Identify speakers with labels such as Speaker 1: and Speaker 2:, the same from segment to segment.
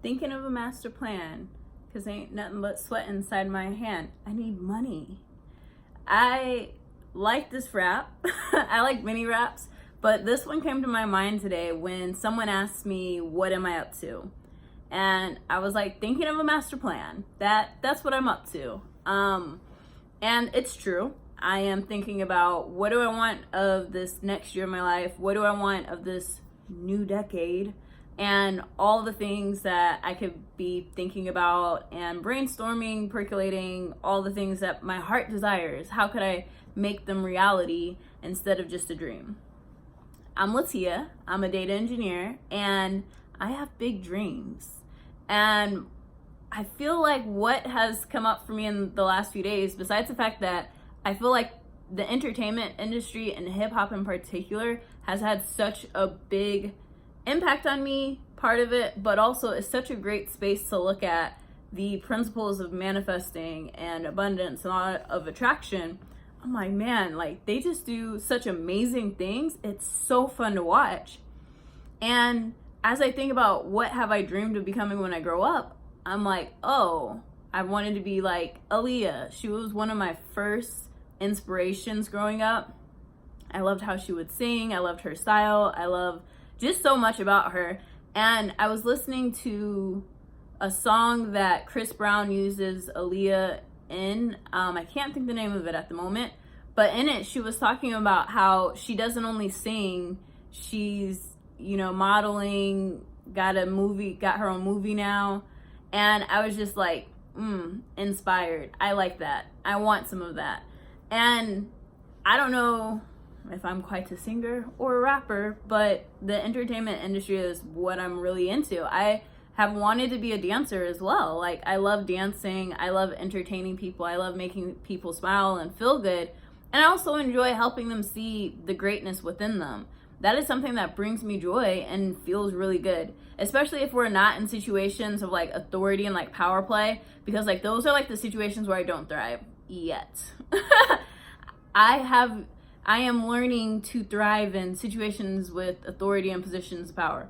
Speaker 1: thinking of a master plan, because ain't nothing but sweat inside my hand. I need money. I like this rap. I like mini raps, but this one came to my mind today when someone asked me, what am I up to? And I was like, thinking of a master plan. That's what I'm up to. And it's true. I am thinking about, what do I want of this next year of my life? What do I want of this new decade? And all the things that I could be thinking about and brainstorming, percolating, all the things that my heart desires. How could I make them reality instead of just a dream? I'm Latia. I'm a data engineer, and I have big dreams. And I feel like what has come up for me in the last few days, besides the fact that I feel like the entertainment industry and hip hop in particular has had such a big impact on me, part of it, but also it's such a great space to look at the principles of manifesting and abundance and law of attraction. I'm like, man, like they just do such amazing things. It's so fun to watch. And as I think about what have I dreamed of becoming when I grow up, I'm like, oh, I wanted to be like Aaliyah. She was one of my first inspirations growing up. I loved how she would sing. I loved her style. I love just so much about her. And I was listening to a song that Chris Brown uses Aaliyah in. I can't think the name of it at the moment, but in it, she was talking about how she doesn't only sing, she's, modeling, got her own movie now. And I was just like, inspired. I like that. I want some of that. And I don't know if I'm quite a singer or a rapper, but the entertainment industry is what I'm really into. I have wanted to be a dancer as well. Like, I love dancing. I love entertaining people. I love making people smile and feel good. And I also enjoy helping them see the greatness within them. That is something that brings me joy and feels really good, especially if we're not in situations of like authority and like power play, because like those are like the situations where I don't thrive yet. I am learning to thrive in situations with authority and positions of power.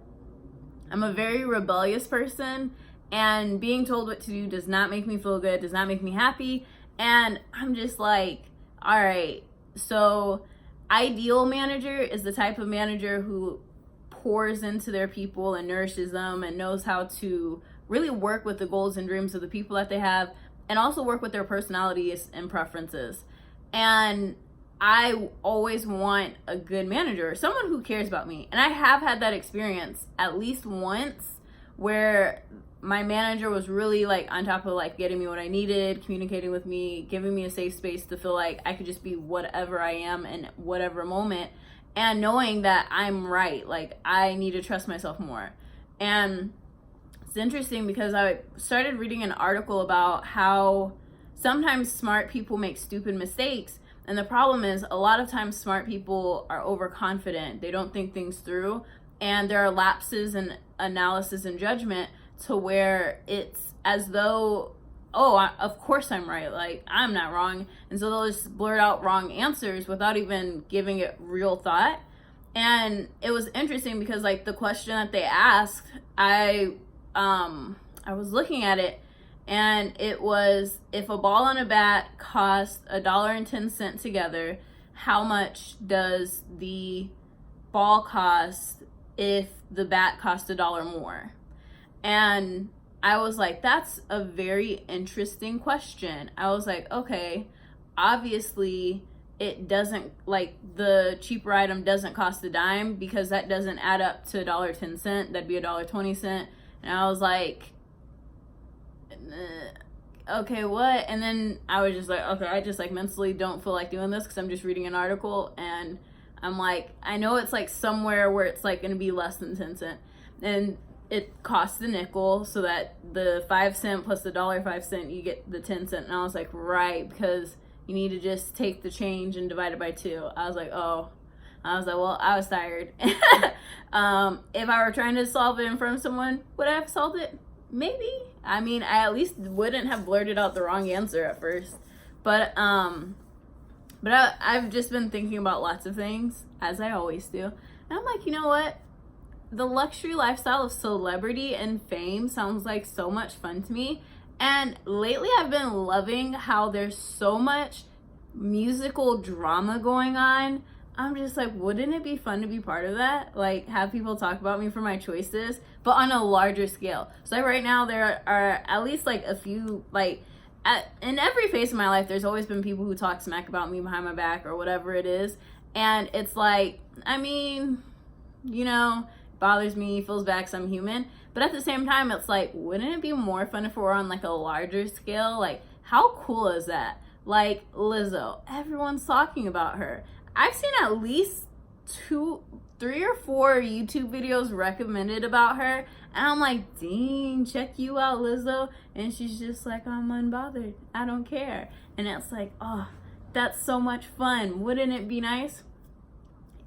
Speaker 1: I'm a very rebellious person, and being told what to do does not make me feel good, does not make me happy. And I'm just like, all right, so ideal manager is the type of manager who pours into their people and nourishes them and knows how to really work with the goals and dreams of the people that they have, and also work with their personalities and preferences. And I always want a good manager, someone who cares about me. And I have had that experience at least once where my manager was really like on top of like getting me what I needed, communicating with me, giving me a safe space to feel like I could just be whatever I am in whatever moment, and knowing that I'm right. Like, I need to trust myself more. And it's interesting because I started reading an article about how sometimes smart people make stupid mistakes. And the problem is, a lot of times smart people are overconfident. They don't think things through. And there are lapses in analysis and judgment to where it's as though, of course I'm right. Like, I'm not wrong. And so they'll just blurt out wrong answers without even giving it real thought. And it was interesting because like the question that they asked, I was looking at it, and it was, if a ball and a bat cost $1.10 together, how much does the ball cost if the bat cost $1 more? And I was like, that's a very interesting question. I was like, okay, obviously it doesn't, like, the cheaper item doesn't cost a dime, because that doesn't add up to $1.10. That'd be $1.20. And I was like, okay, what? And then I was just like, okay, I just like mentally don't feel like doing this because I'm just reading an article, and I'm like, I know it's like somewhere where it's like going to be less than 10 cents, and it costs a nickel, so that the 5 cent plus the $1.05, you get the 10 cent. And I was like, right, because you need to just take the change and divide it by 2. I was like, oh. I was like, well, I was tired. If I were trying to solve it in front of someone, would I have solved it? Maybe. I mean, I at least wouldn't have blurted out the wrong answer at first. But I've just been thinking about lots of things, as I always do. And I'm like, you know what? the luxury lifestyle of celebrity and fame sounds like so much fun to me. And lately I've been loving how there's so much musical drama going on. I'm just like, wouldn't it be fun to be part of that? Like, have people talk about me for my choices, but on a larger scale. So like right now there are at least like a few, like in every phase of my life, there's always been people who talk smack about me behind my back or whatever it is. And it's like, I mean, you know, bothers me, feels bad 'cause I'm human. But at the same time, it's like, wouldn't it be more fun if we were on like a larger scale? Like, how cool is that? Like Lizzo, everyone's talking about her. I've seen at least 2, 3 or 4 YouTube videos recommended about her. And I'm like, dang, check you out, Lizzo. And she's just like, I'm unbothered. I don't care. And it's like, oh, that's so much fun. Wouldn't it be nice?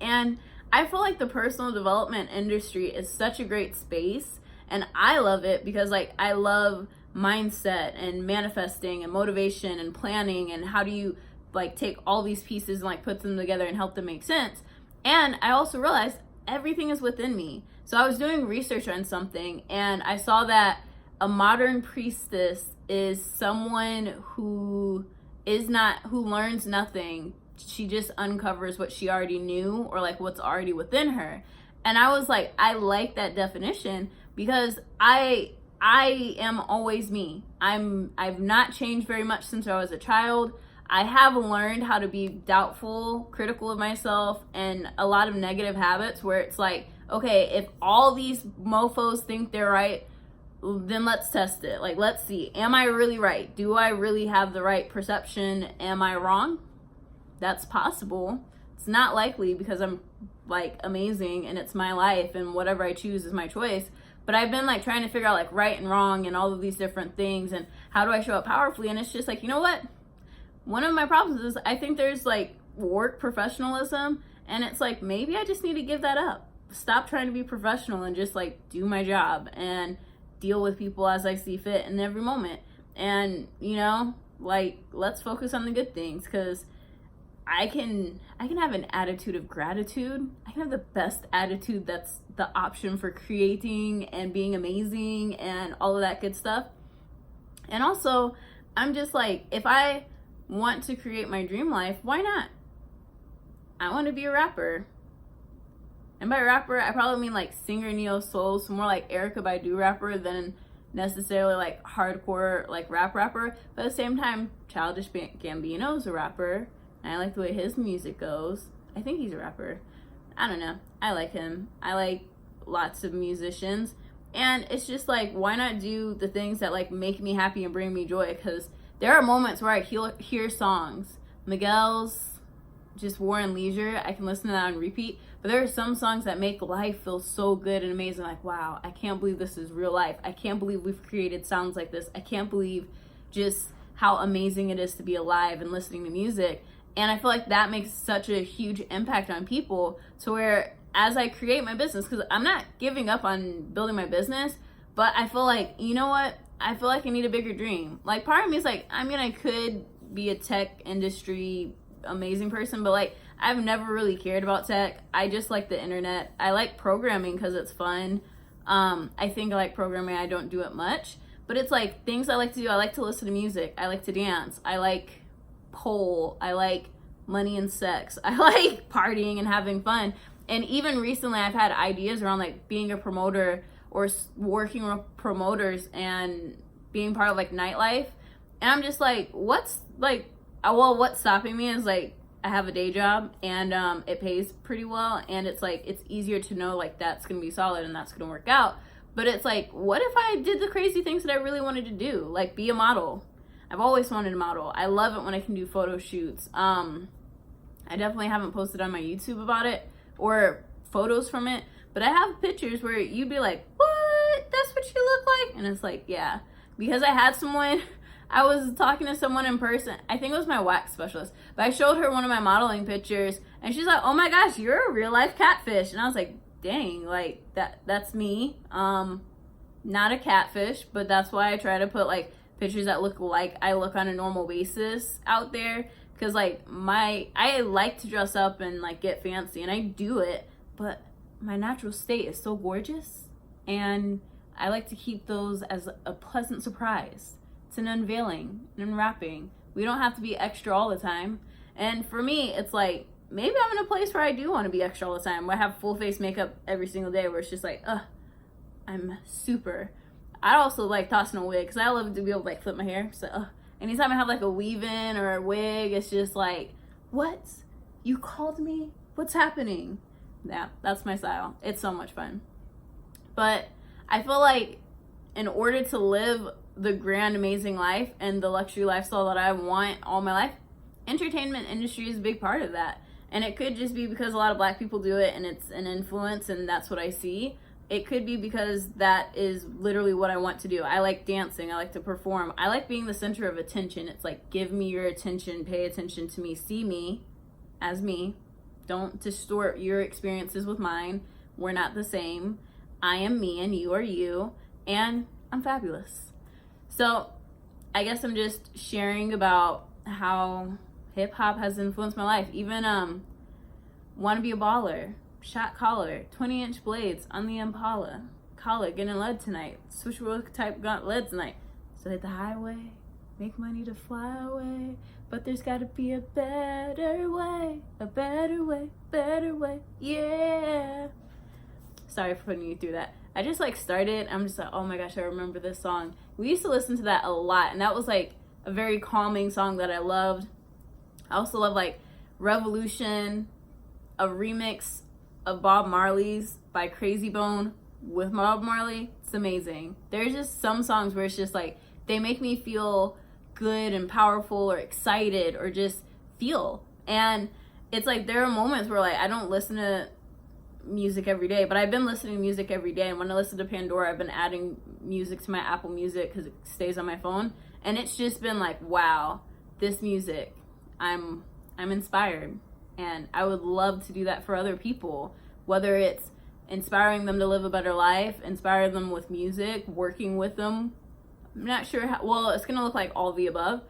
Speaker 1: And I feel like the personal development industry is such a great space. And I love it because like I love mindset and manifesting and motivation and planning and how do you like take all these pieces and like put them together and help them make sense. And I also realized everything is within me. So I was doing research on something and I saw that a modern priestess is someone who learns nothing. She just uncovers what she already knew or like what's already within her. And I was like, I like that definition because I am always me. I've not changed very much since I was a child. I have learned how to be doubtful, critical of myself, and a lot of negative habits where it's like, okay, if all these mofos think they're right, then let's test it. Like, let's see, am I really right? Do I really have the right perception? Am I wrong? That's possible. It's not likely because I'm like amazing and it's my life and whatever I choose is my choice. But I've been like trying to figure out like right and wrong and all of these different things and how do I show up powerfully. And it's just like, you know what? One of my problems is I think there's like work professionalism and it's like, maybe I just need to give that up. Stop trying to be professional and just like do my job and deal with people as I see fit in every moment. And, you know, like, let's focus on the good things because I can have an attitude of gratitude. I can have the best attitude that's the option for creating and being amazing and all of that good stuff. And also, I'm just like, if I want to create my dream life, why not? I want to be a rapper. And by rapper, I probably mean like singer, neo-soul, so more like Erykah Badu rapper than necessarily like hardcore like rap rapper. But at the same time, Childish Gambino is a rapper. And I like the way his music goes. I think he's a rapper. I don't know. I like him. I like lots of musicians. And it's just like, why not do the things that like make me happy and bring me joy? Because there are moments where I hear songs. Miguel's just War and Leisure. I can listen to that on repeat. But there are some songs that make life feel so good and amazing. Like, wow, I can't believe this is real life. I can't believe we've created sounds like this. I can't believe just how amazing it is to be alive and listening to music. And I feel like that makes such a huge impact on people to where as I create my business, because I'm not giving up on building my business, but I feel like, you know what? I feel like I need a bigger dream. Like part of me is like, I mean, I could be a tech industry amazing person, but like I've never really cared about tech. I just like the internet. I like programming because it's fun. I think I like programming. I don't do it much, but it's like things I like to do. I like to listen to music. I like to dance. I like pole. I like money and sex. I like partying and having fun. And even recently I've had ideas around like being a promoter or working with promoters and being part of like nightlife. And I'm just like, what's stopping me is like I have a day job and it pays pretty well and it's like it's easier to know like that's gonna be solid and that's gonna work out. But it's like, what if I did the crazy things that I really wanted to do, like be a model? I've always wanted to model. I love it when I can do photo shoots. I definitely haven't posted on my YouTube about it or photos from it, but I have pictures where you'd be like, what? That's what you look like? And it's like, yeah. Because I had someone, I was talking to someone in person, I think it was my wax specialist, but I showed her one of my modeling pictures and she's like, oh my gosh, you're a real life catfish. And I was like, dang, like that's me. Not a catfish, but that's why I try to put like pictures that look like I look on a normal basis out there. Cause like I like to dress up and like get fancy and I do it, but my natural state is so gorgeous, and I like to keep those as a pleasant surprise. It's an unveiling, an unwrapping. We don't have to be extra all the time. And for me, it's like, maybe I'm in a place where I do want to be extra all the time, where I have full face makeup every single day, where it's just like, I'm super. I also like tossing a wig, because I love to be able to like flip my hair. So anytime I have like a weave-in or a wig, it's just like, what? You called me? What's happening? Yeah, that's my style. It's so much fun. But I feel like in order to live the grand, amazing life and the luxury lifestyle that I want all my life, entertainment industry is a big part of that. And it could just be because a lot of Black people do it and it's an influence and that's what I see. It could be because that is literally what I want to do. I like dancing. I like to perform. I like being the center of attention. It's like, give me your attention. Pay attention to me. See me as me. Don't distort your experiences with mine. We're not the same. I am me and you are you. And I'm fabulous. So I guess I'm just sharing about how hip hop has influenced my life. Even Wanna Be a Baller, Shot Collar, 20-inch blades on the Impala, collar getting lead tonight, switch wheel type got lead tonight. So hit the highway, make money to fly away, but there's gotta be a better way, better way, yeah. Sorry for putting you through that. I just like started, I'm just like, oh my gosh, I remember this song. We used to listen to that a lot, and that was like a very calming song that I loved. I also love like Revolution, a remix of Bob Marley's by Crazy Bone with Bob Marley. It's amazing. There's just some songs where it's just like, they make me feel good and powerful or excited or just feel. And it's like, there are moments where like, I don't listen to music every day, but I've been listening to music every day. And when I listen to Pandora, I've been adding music to my Apple Music because it stays on my phone. And it's just been like, wow, this music, I'm inspired. And I would love to do that for other people, whether it's inspiring them to live a better life, inspire them with music, working with them. I'm not sure how, well, it's going to look like all the above.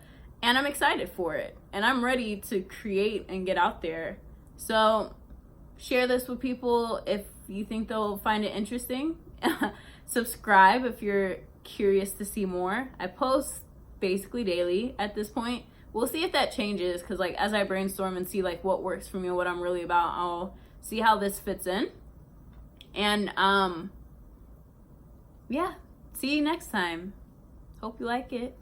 Speaker 1: And I'm excited for it. And I'm ready to create and get out there. So share this with people if you think they'll find it interesting. Subscribe if you're curious to see more. I post basically daily at this point. We'll see if that changes, because like as I brainstorm and see like what works for me and what I'm really about, I'll see how this fits in. And yeah, see you next time. Hope you like it.